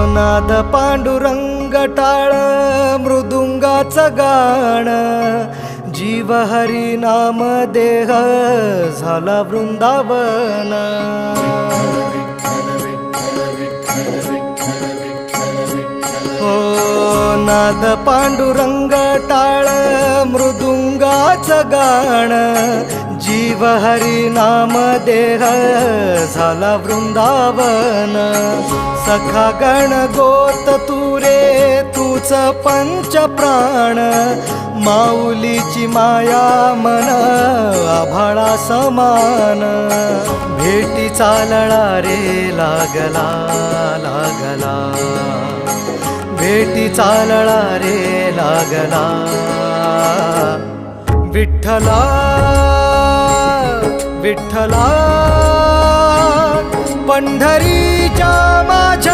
नाद पांडुरंग टाळ मृदुंगाचं गाण, जीव हरी नाम देह झाला वृंदावन. हो नाद पांडुरंग टाळ मृदुंगाचं गाण, जीव हरी नाम देह झाला वृंदावन. सखा गण गोत तू रे तूच पंच प्राण, माऊलीची माया मन आभाळा समान. भेटी चालळा रे लागला लागला, भेटी चालळा रे लागला. विठ्ठला विठ्ठला पंढरीच्या माझ्या